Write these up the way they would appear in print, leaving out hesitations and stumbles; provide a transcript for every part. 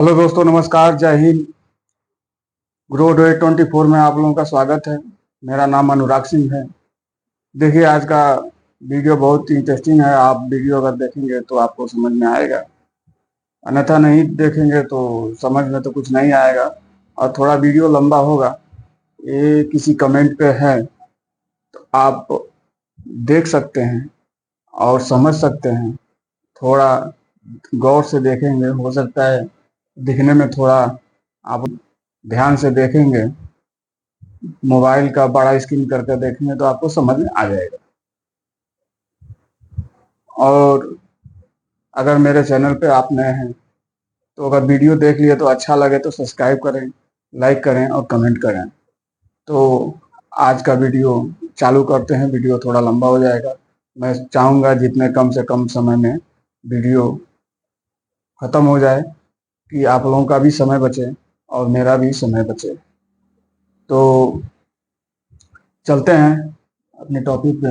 Hello दोस्तों, नमस्कार, जय हिंद। ग्रो डे 24 में आप लोगों का स्वागत है। मेरा नाम अनुराग सिंह है। देखिए, आज का वीडियो बहुत इंटरेस्टिंग है। आप वीडियो अगर देखेंगे तो आपको समझ में आएगा, अन्यथा नहीं देखेंगे तो समझ में तो कुछ नहीं आएगा और थोड़ा वीडियो लंबा होगा। ये किसी कमेंट पे है तो आप देख सकते हैं और समझ सकते हैं। थोड़ा गौर से देखेंगे, हो सकता है दिखने में थोड़ा आप ध्यान से देखेंगे, मोबाइल का बड़ा स्क्रीन करके देखेंगे तो आपको समझ में आ जाएगा। और अगर मेरे चैनल पे आप नए हैं तो अगर वीडियो देख लिए तो अच्छा लगे तो सब्सक्राइब करें, लाइक करें और कमेंट करें। तो आज का वीडियो चालू करते हैं। वीडियो थोड़ा लंबा हो जाएगा। मैं चाहूँगा जितने कम से कम समय में वीडियो ख़त्म हो जाए कि आप लोगों का भी समय बचे और मेरा भी समय बचे। तो चलते हैं अपने टॉपिक पे।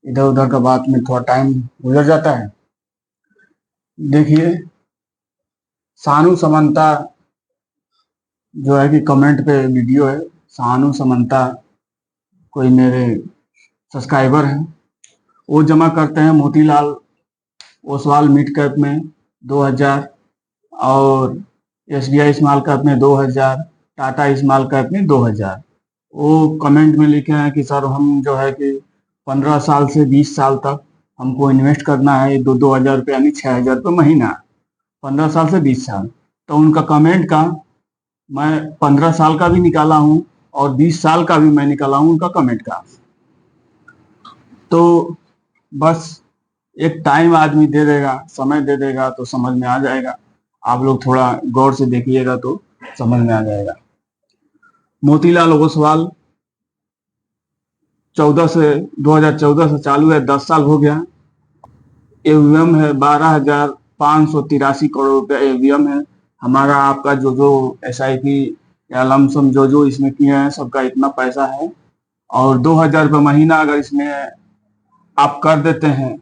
इधर उधर का बात में थोड़ा टाइम गुजर जाता है। देखिए, सानू समंता जो है कि कमेंट पे वीडियो है। सानू समंता कोई मेरे सब्सक्राइबर हैं। वो जमा करते हैं मोतीलाल ओसवाल मिड कैप में 2000 और SBI स्मॉल कैप में 2000, टाटा स्मॉल कैप में 2000। वो कमेंट में लिखे हैं कि सर हम जो है कि 15 साल से 20 साल तक हमको इन्वेस्ट करना है, 2-2 हज़ार रुपये यानी 6,000 रुपये महीना, 15 साल से 20 साल। तो उनका कमेंट का मैं 15 साल का भी निकाला हूँ और 20 साल का भी मैं निकाला हूँ उनका कमेंट का। तो बस एक टाइम आदमी दे देगा, समय दे देगा तो समझ में आ जाएगा। आप लोग थोड़ा गौर से देखिएगा तो समझ में आ जाएगा। मोतीलाल ओसवाल 2014 से चालू है, 10 साल हो गया। एवीएम है 12,583 करोड़ रुपया एवीएम है। हमारा आपका जो SIP या लमसम जो इसमें किए हैं सबका इतना पैसा है। और 2,000 रुपये महीना अगर इसमें आप कर देते हैं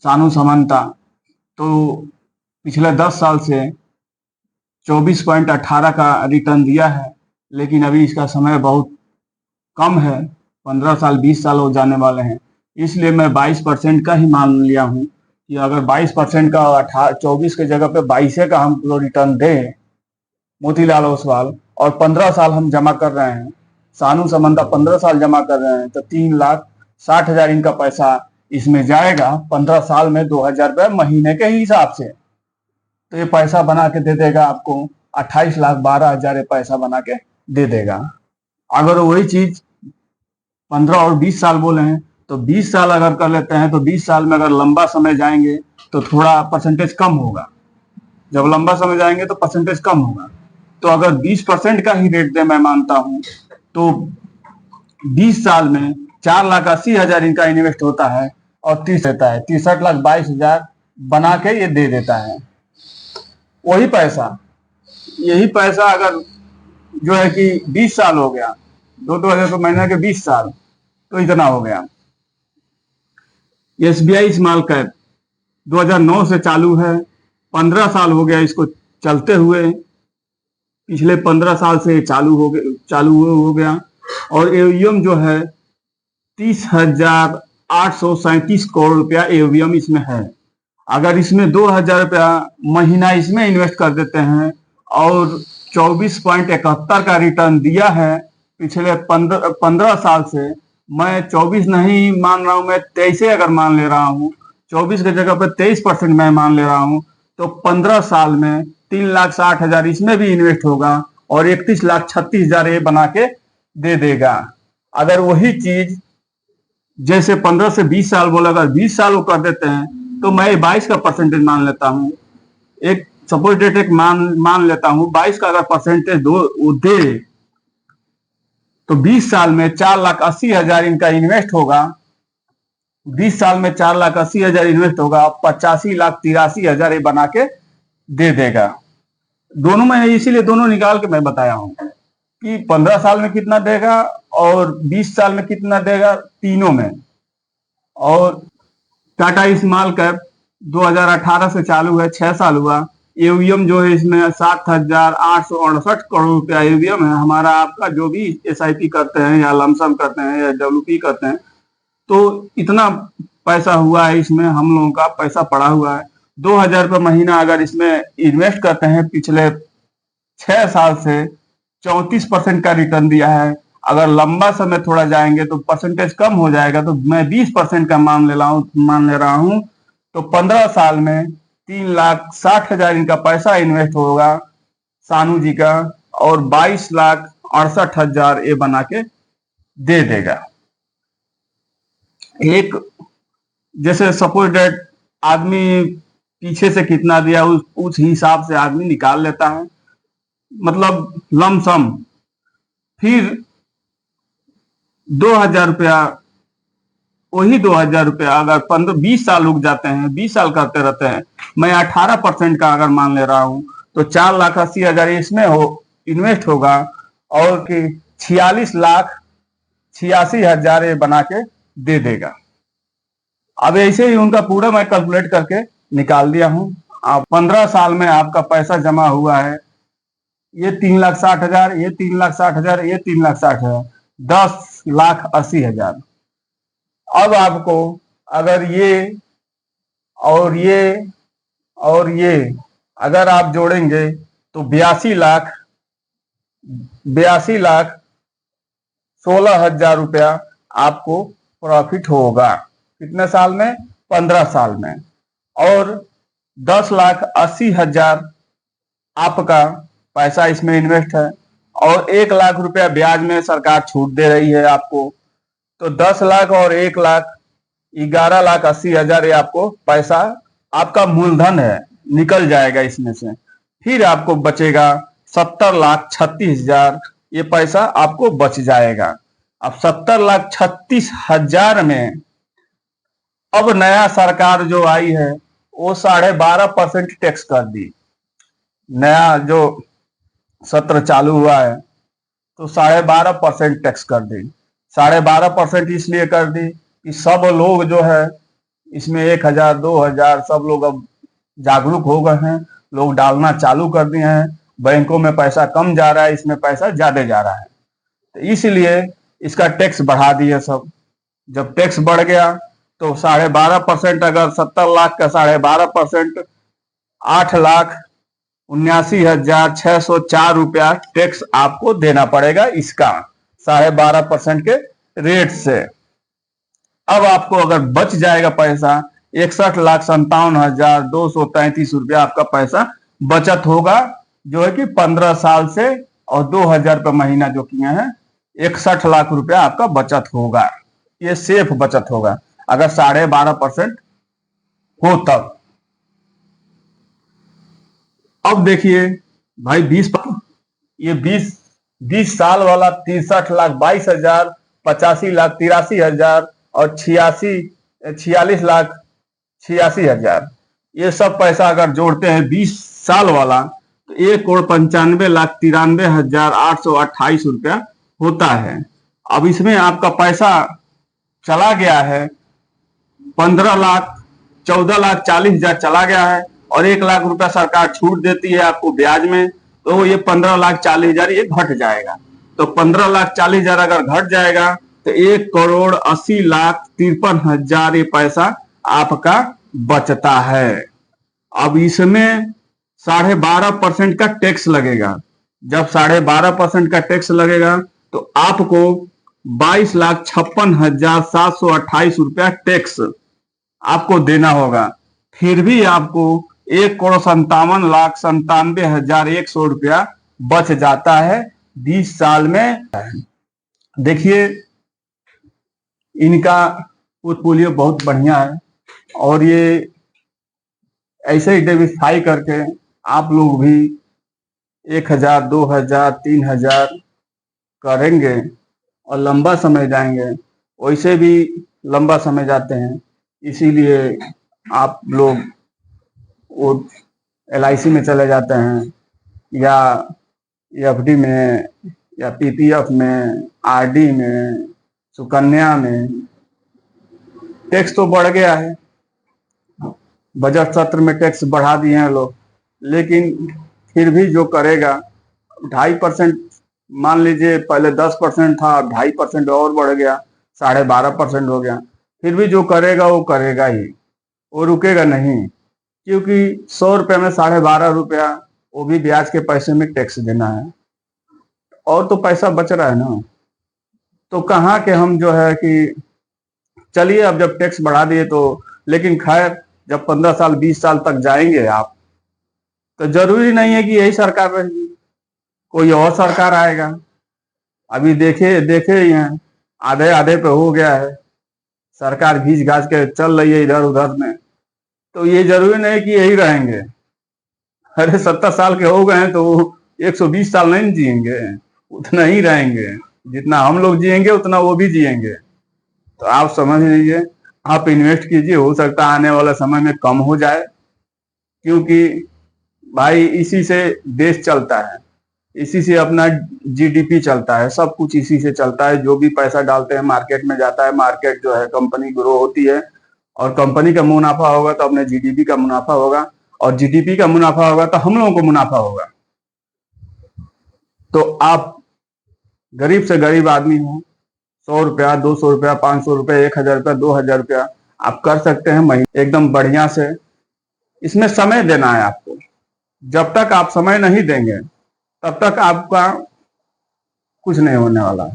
सानू समंता, तो पिछले 10 साल से 24.18 का रिटर्न दिया है। लेकिन अभी इसका समय बहुत कम है, 15 साल 20 साल हो जाने वाले हैं। इसलिए मैं 22% का ही मान लिया हूँ कि अगर 22% का 24 के जगह पे 22 का हम लोग रिटर्न दें मोतीलाल ओसवाल और 15 साल हम जमा कर रहे हैं, सानू समंता 15 साल जमा कर रहे हैं, तो 3,60,000 इनका पैसा इसमें जाएगा 15 साल में 2,000 रुपये महीने के हिसाब से। तो ये पैसा बना के दे देगा आपको 28,12,000 पैसा बना के दे देगा। अगर वही चीज 15 और 20 साल बोले हैं तो 20 साल अगर कर लेते हैं तो 20 साल में अगर लंबा समय जाएंगे तो थोड़ा परसेंटेज कम होगा। जब लंबा समय जाएंगे तो परसेंटेज कम होगा। तो अगर 20% का ही रेट दे, मैं मानता हूं तो 20 साल में 4,80,000 इनका इन्वेस्ट होता है और 30 रहता है, 63,22,000 बना के ये दे देता है। वही पैसा, यही पैसा अगर जो है कि 20 साल हो गया, 2-2 हज़ार रुपये महीने के 20 साल, तो इतना हो गया। SBI स्मॉल कैप 2009 से चालू है, 15 साल हो गया इसको चलते हुए। पिछले 15 साल से चालू हो गया और एवीएम जो है 30,837 करोड़ रुपया एवीएम इसमें है। अगर इसमें 2,000 रुपया महीना इसमें इन्वेस्ट कर देते हैं और 24.71 का रिटर्न दिया है पिछले 15 साल से, मैं 24 नहीं मान रहा हूं, मैं 23 अगर मान ले रहा हूं, 24 की जगह पर 23% मैं मान ले रहा हूं, तो 15 साल में 3,60,000 इसमें भी इन्वेस्ट होगा और 31,36,000 ये बना के दे देगा। अगर वही चीज जैसे 15 से 20 साल बोला, अगर 20 साल वो कर देते हैं तो मैं 22 का परसेंटेज मान लेता हूं। एक सपोज डेट एक मान लेता हूं 22 का अगर परसेंटेज वो दे तो 20 साल में 4,80,000 इनका इन्वेस्ट होगा। 20 साल में 4,80,000 इन्वेस्ट होगा, 85,83,000 ये बना के दे देगा। दोनों में इसीलिए दोनों निकाल के मैं बताया हूं कि 15 साल में कितना देगा और 20 साल में कितना देगा, तीनों में। और टाटा स्मॉल कैप 2018 से चालू है, 6 साल हुआ, ईवीएम जो है इसमें 7,868 करोड़ रुपया ईवीएम है। हमारा आपका जो भी एसआईपी करते हैं या लमसम करते हैं या डब्ल्यूपी करते हैं, तो इतना पैसा हुआ है, इसमें हम लोगों का पैसा पड़ा हुआ है। 2,000 रुपये महीना अगर इसमें इन्वेस्ट करते हैं, पिछले 6 साल से 34% का रिटर्न दिया है। अगर लंबा समय थोड़ा जाएंगे तो परसेंटेज कम हो जाएगा, तो मैं 20% का मान ले रहा हूं। तो 15 साल में 3,60,000 इनका पैसा इन्वेस्ट होगा सानू जी का, और 22,68,000 ये बना के दे देगा। एक जैसे सपोज डेट आदमी पीछे से कितना दिया उस हिसाब से आदमी निकाल लेता है, मतलब लमसम। फिर 2,000 रुपया, वही 2,000 रुपया अगर 15-20 साल रुक जाते हैं, 20 साल करते रहते हैं, मैं 18% का अगर मान ले रहा हूं, तो 4,80,000 इसमें इन्वेस्ट होगा, और कि 46,86,000 ये बना के दे देगा। अब ऐसे ही उनका पूरा मैं कैलकुलेट करके निकाल दिया हूं। आप 15 साल में आपका पैसा जमा हुआ है, ये 3,60,000, ये 3,60,000, ये 3,60,000, 10,80,000। अब आपको अगर ये और ये और ये अगर आप जोड़ेंगे तो 82,16,000 रुपया आपको प्रॉफिट होगा। कितने साल में? 15 साल में। और 10,80,000 आपका पैसा इसमें इन्वेस्ट है, और 1,00,000 रुपया ब्याज में सरकार छूट दे रही है आपको। तो 10 लाख और 1,00,000, 11,80,000 ये आपको पैसा, आपका मूलधन है, निकल जाएगा इसमें से। फिर आपको बचेगा 70,36,000, ये पैसा आपको बच जाएगा। अब 70,36,000 में अब नया सरकार जो आई है वो 12.5% टैक्स कर दी। नया जो सत्र चालू हुआ है तो 12.5% टैक्स कर दी। 12.5% इसलिए कर दी कि सब लोग जो है इसमें 1,000 2,000 सब लोग अब जागरूक हो गए हैं, लोग डालना चालू कर दिए हैं। बैंकों में पैसा कम जा रहा है, इसमें पैसा ज्यादा जा रहा है, तो इसलिए इसका टैक्स बढ़ा दिए सब। जब टैक्स बढ़ गया तो 12.5%, अगर 70 लाख का 12.5%, 8,79,604 रुपया टैक्स आपको देना पड़ेगा इसका 12.5% के रेट से। अब आपको अगर बच जाएगा पैसा 61,57,233 रुपया आपका पैसा बचत होगा, जो है कि 15 साल से, और 2,000 रुपये महीना जो किए हैं 61 लाख रुपया आपका बचत होगा। ये सेफ बचत होगा अगर 12.5% हो तब। अब देखिए भाई, 20 साल वाला 63,22,000, 85,83,000 और 46,86,000, ये सब पैसा अगर जोड़ते हैं 20 साल वाला तो 1,95,93,828 रुपया होता है। अब इसमें आपका पैसा चला गया है 14,40,000 चला गया है, और 1,00,000 रुपया सरकार छूट देती है आपको ब्याज में, तो ये 15,40,000 ये घट जाएगा। तो 15,40,000 अगर घट जाएगा तो 1,80,53,000 ये पैसा आपका बचता है। अब इसमें 12.5% का टैक्स लगेगा। जब 12.5% का टैक्स लगेगा तो आपको 22,56,728 रुपया टैक्स आपको देना होगा। फिर भी आपको 1,57,97,100 रुपया बच जाता है 20 साल में। देखिए इनका पोर्टफोलियो बहुत बढ़िया है, और ये ऐसे ही डिविफाई करके आप लोग भी 1,000 2,000 3,000 करेंगे और लंबा समय जाएंगे। वैसे भी लंबा समय जाते हैं, इसीलिए आप लोग वो LIC में चले जाते हैं, या FD में, या PPF में, RD में, सुकन्या में। टैक्स तो बढ़ गया है, बजट सत्र में टैक्स बढ़ा दिए हैं लोग, लेकिन फिर भी जो करेगा 2.5%, मान लीजिए पहले 10% था, अब 2.5% और बढ़ गया, 12.5% हो गया, फिर भी जो करेगा वो करेगा ही, वो रुकेगा नहीं। क्योंकि 100 रुपये में 12.5 रुपया वो भी ब्याज के पैसे में टैक्स देना है, और तो पैसा बच रहा है ना। तो कहाँ के हम जो है कि चलिए अब जब टैक्स बढ़ा दिए तो, लेकिन खैर जब 15 साल 20 साल तक जाएंगे आप, तो जरूरी नहीं है कि यही सरकार रहेगी, कोई और सरकार आएगा। अभी देखे देखे ही हैं, आधे आधे पे हो गया है, सरकार घींच घाच के चल रही है इधर उधर में। तो ये जरूरी नहीं कि यही रहेंगे। अरे 70 साल के हो गए हैं तो 120 साल नहीं जिएंगे, उतना ही रहेंगे, जितना हम लोग जिएंगे उतना वो भी जिएंगे। तो आप समझ लीजिए, आप इन्वेस्ट कीजिए, हो सकता है आने वाला समय में कम हो जाए, क्योंकि भाई इसी से देश चलता है, इसी से अपना जीडीपी चलता है, सब कुछ इसी से चलता है। जो भी पैसा डालते हैं मार्केट में जाता है, मार्केट जो है कंपनी ग्रो होती है, और कंपनी का मुनाफा होगा तो अपने जीडीपी का मुनाफा होगा, और जीडीपी का मुनाफा होगा तो हम लोगों को मुनाफा होगा। तो आप गरीब से गरीब आदमी हो, 100 रुपया 200 रुपया 500 रुपया 1000 रुपया 2000 रुपया आप कर सकते हैं महीने एकदम बढ़िया से। इसमें समय देना है आपको, जब तक आप समय नहीं देंगे तब तक आपका कुछ नहीं होने वाला।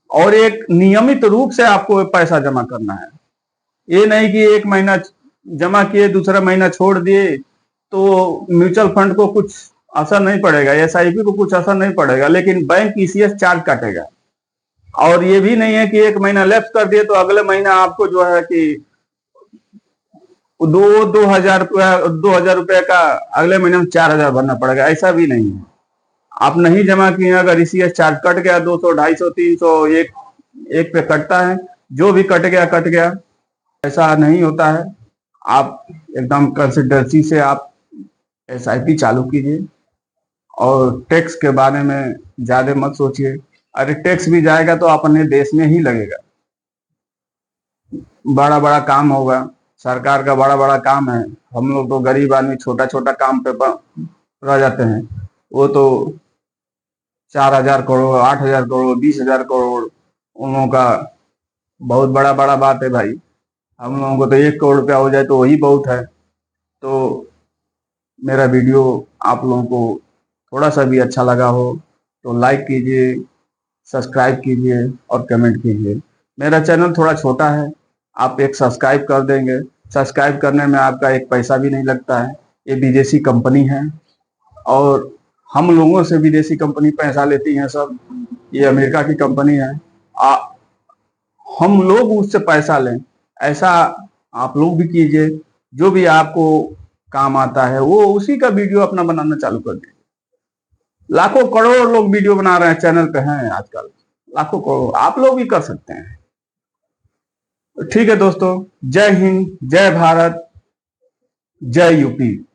और एक नियमित रूप से आपको पैसा जमा करना है, ये नहीं कि एक महीना जमा किए दूसरा महीना छोड़ दिए तो म्यूचुअल फंड को कुछ असर नहीं पड़ेगा, एसआईपी को कुछ असर नहीं पड़ेगा, लेकिन बैंक ईसीएस चार्ज काटेगा। और ये भी नहीं है कि एक महीना लैप्स कर दिए तो अगले महीना आपको जो है कि 2,000 रुपया का अगले महीने में 4,000 भरना पड़ेगा, ऐसा भी नहीं है। आप नहीं जमा किए, अगर ईसीएस चार्ज कट गया 200 250 300 एक पे कटता है, जो भी कट गया, ऐसा नहीं होता है। आप एकदम कंसिस्टेंसी से आप एसआईपी चालू कीजिए, और टैक्स के बारे में ज्यादा मत सोचिए। अरे टैक्स भी जाएगा तो अपने देश में ही लगेगा, बड़ा बड़ा काम होगा, सरकार का बड़ा बड़ा काम है। हम लोग तो गरीब आदमी छोटा छोटा काम पे रह जाते हैं, वो तो 4,000 करोड़ 8,000 करोड़ 20,000 करोड़ उन लोगों का बहुत बड़ा बड़ा बात है भाई। हम लोगों को तो 1 करोड़ रुपया हो जाए तो वही बहुत है। तो मेरा वीडियो आप लोगों को थोड़ा सा भी अच्छा लगा हो तो लाइक कीजिए, सब्सक्राइब कीजिए और कमेंट कीजिए। मेरा चैनल थोड़ा छोटा है, आप एक सब्सक्राइब कर देंगे, सब्सक्राइब करने में आपका एक पैसा भी नहीं लगता है। ये विदेशी कंपनी है, और हम लोगों से विदेशी कंपनी पैसा लेती है सब, ये अमेरिका की कंपनी है। हम लोग उससे पैसा लें, ऐसा आप लोग भी कीजिए। जो भी आपको काम आता है वो उसी का वीडियो अपना बनाना चालू कर दीजिए। लाखों करोड़ लोग वीडियो बना रहे हैं, चैनल पे हैं आजकल लाखों करोड़, आप लोग भी कर सकते हैं। ठीक है दोस्तों, जय हिंद, जय भारत, जय यूपी।